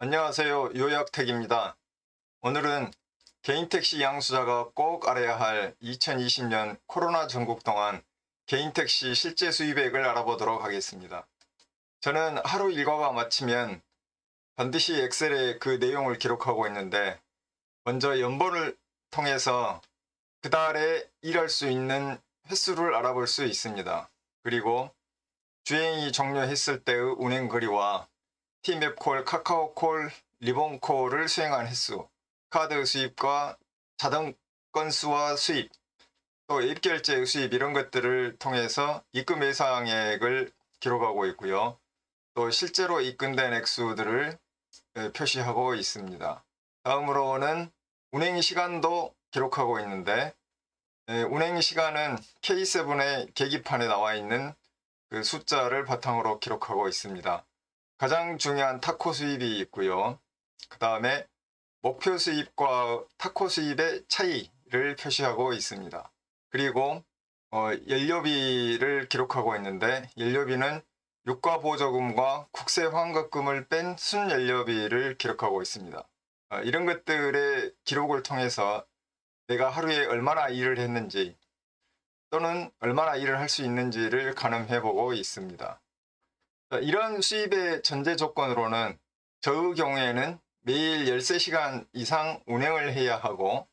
안녕하세요. 요약택입니다. 오늘은 개인 택시 양수자가 꼭 알아야 할 2020년 코로나 전국 동안 개인 택시 실제 수입액을 알아보도록 하겠습니다. 저는 하루 일과가 마치면 반드시 엑셀에 그 내용을 기록하고 있는데, 먼저 연본을 통해서 그달에 일할 수 있는 횟수를 알아볼 수 있습니다. 그리고 주행이 종료했을 때의 운행 거리와 티맵콜, 카카오콜, 리본콜을 수행한 횟수, 카드 수입과 자동 건수와 수입, 또 앱결제 수입 이런 것들을 통해서 입금 예상액을 기록하고 있고요. 또 실제로 입금된 액수들을 표시하고 있습니다. 다음으로는 운행 시간도 기록하고 있는데, 운행 시간은 K7의 계기판에 나와 있는 그 숫자를 바탕으로 기록하고 있습니다. 가장 중요한 타코 수입이 있고요. 그 다음에 목표 수입과 타코 수입의 차이를 표시하고 있습니다. 그리고 연료비를 기록하고 있는데, 연료비는 유가 보조금과 국세 환급금을 뺀 순연료비를 기록하고 있습니다. 이런 것들의 기록을 통해서 내가 하루에 얼마나 일을 했는지 또는 얼마나 일을 할 수 있는지를 가늠해 보고 있습니다. 이런 수입의 전제 조건으로는 저의 경우에는 매일 13시간 이상 운행을 해야 하고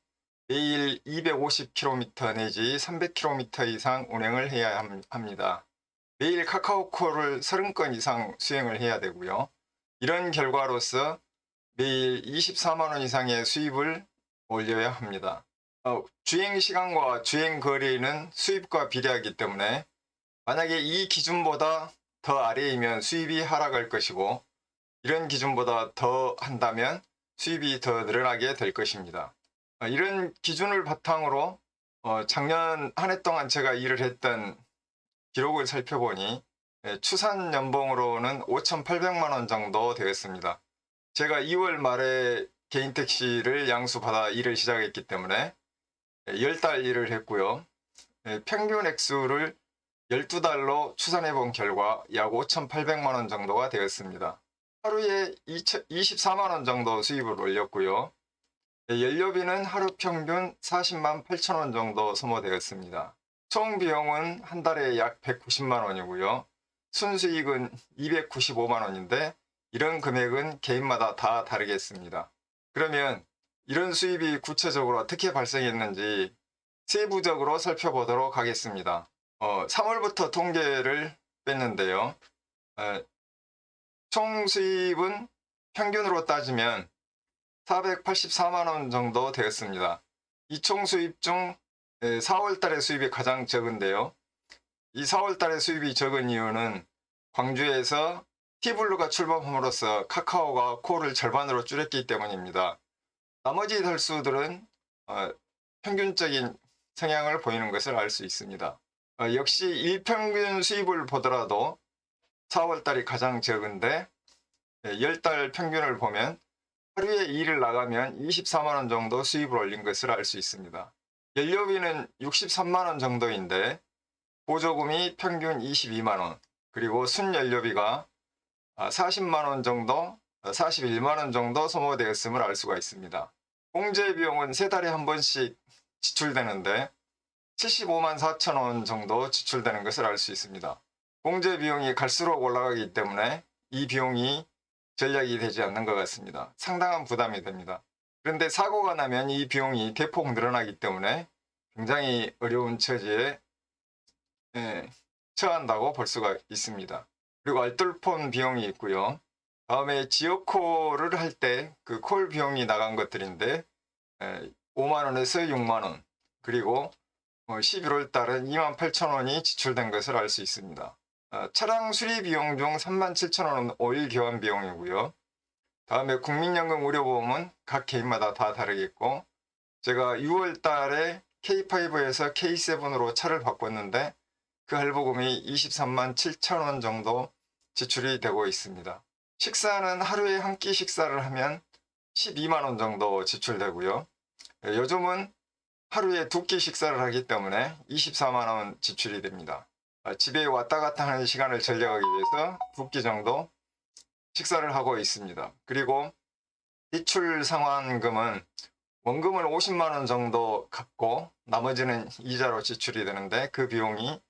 매일 250km 내지 300km 이상 운행을 해야 합니다. 매일 카카오콜을 30건 이상 수행을 해야 되고요. 이런 결과로서 매일 24만원 이상의 수입을 올려야 합니다. 주행 시간과 주행 거리는 수입과 비례하기 때문에 만약에 이 기준보다 더 아래이면 수입이 하락할 것이고, 이런 기준보다 더 한다면 수입이 더 늘어나게 될 것입니다. 이런 기준을 바탕으로 작년 한 해 동안 제가 일을 했던 기록을 살펴보니 추산 연봉으로는 5,800만 원 정도 되었습니다. 제가 2월 말에 개인 택시를 양수받아 일을 시작했기 때문에 10달 일을 했고요. 평균 액수를 12달로 추산해 본 결과 약 5,800만 원 정도가 되었습니다. 하루에 24만 원 정도 수입을 올렸고요. 연료비는 하루 평균 40만 8천 원 정도 소모되었습니다. 총 비용은 한 달에 약 190만 원이고요. 순수익은 295만 원인데 이런 금액은 개인마다 다 다르겠습니다. 그러면 이런 수입이 구체적으로 어떻게 발생했는지 세부적으로 살펴보도록 하겠습니다. 3월부터 통계를 뺐는데요. 총 수입은 평균으로 따지면 484만 원 정도 되었습니다. 이 총 수입 중 4월 달의 수입이 가장 적은데요. 이 4월 달의 수입이 적은 이유는 광주에서 T블루가 출범함으로써 카카오가 콜을 절반으로 줄였기 때문입니다. 나머지 덜수들은 평균적인 성향을 보이는 것을 알 수 있습니다. 역시 일평균 수입을 보더라도 4월달이 가장 적은데 10달 평균을 보면 하루에 일을 나가면 24만원 정도 수입을 올린 것을 알 수 있습니다. 연료비는 63만원 정도인데 보조금이 평균 22만원, 그리고 순연료비가 40만원 정도, 41만원 정도 소모되었음을 알 수가 있습니다. 공제비용은 3달에 한 번씩 지출되는데 75만 4천 원 정도 지출되는 것을 알 수 있습니다. 공제 비용이 갈수록 올라가기 때문에 이 비용이 전략이 되지 않는 것 같습니다. 상당한 부담이 됩니다. 그런데 사고가 나면 이 비용이 대폭 늘어나기 때문에 굉장히 어려운 처지에 처한다고 볼 수가 있습니다. 그리고 알뜰폰 비용이 있고요. 다음에 지역콜을 할 때 그 콜 비용이 나간 것들인데 5만원에서 6만원, 그리고 11월 달은 28,000원이 지출된 것을 알 수 있습니다. 차량 수리 비용 중 37,000원은 오일 교환 비용이고요. 다음에 국민연금 의료보험은 각 개인마다 다 다르겠고, 제가 6월 달에 K5에서 K7으로 차를 바꿨는데 그 할부금이 23만 7천원 정도 지출이 되고 있습니다. 식사는 하루에 한 끼 식사를 하면 12만원 정도 지출되고요. 요즘은 하루에 2끼 식사를 하기 때문에 24만원 지출이 됩니다. 집에 왔다 갔다 하는 시간을 절약하기 위해서 2끼 정도 식사를 하고 있습니다. 그리고 대출 상환금은 원금을 50만 원 정도 갚고 나머지는 이자로 지출이 되는데 그 비용이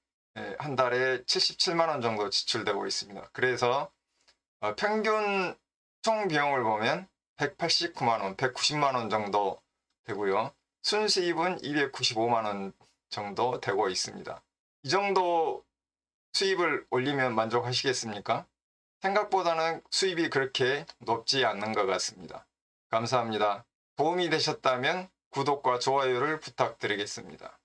한 달에 77만 원 정도 지출되고 있습니다. 그래서 평균 총 비용을 보면 189만 원, 190만 원 정도 되고요. 순수입은 295만 원 정도 되고 있습니다. 이 정도 수입을 올리면 만족하시겠습니까? 생각보다는 수입이 그렇게 높지 않는 것 같습니다. 감사합니다. 도움이 되셨다면 구독과 좋아요를 부탁드리겠습니다.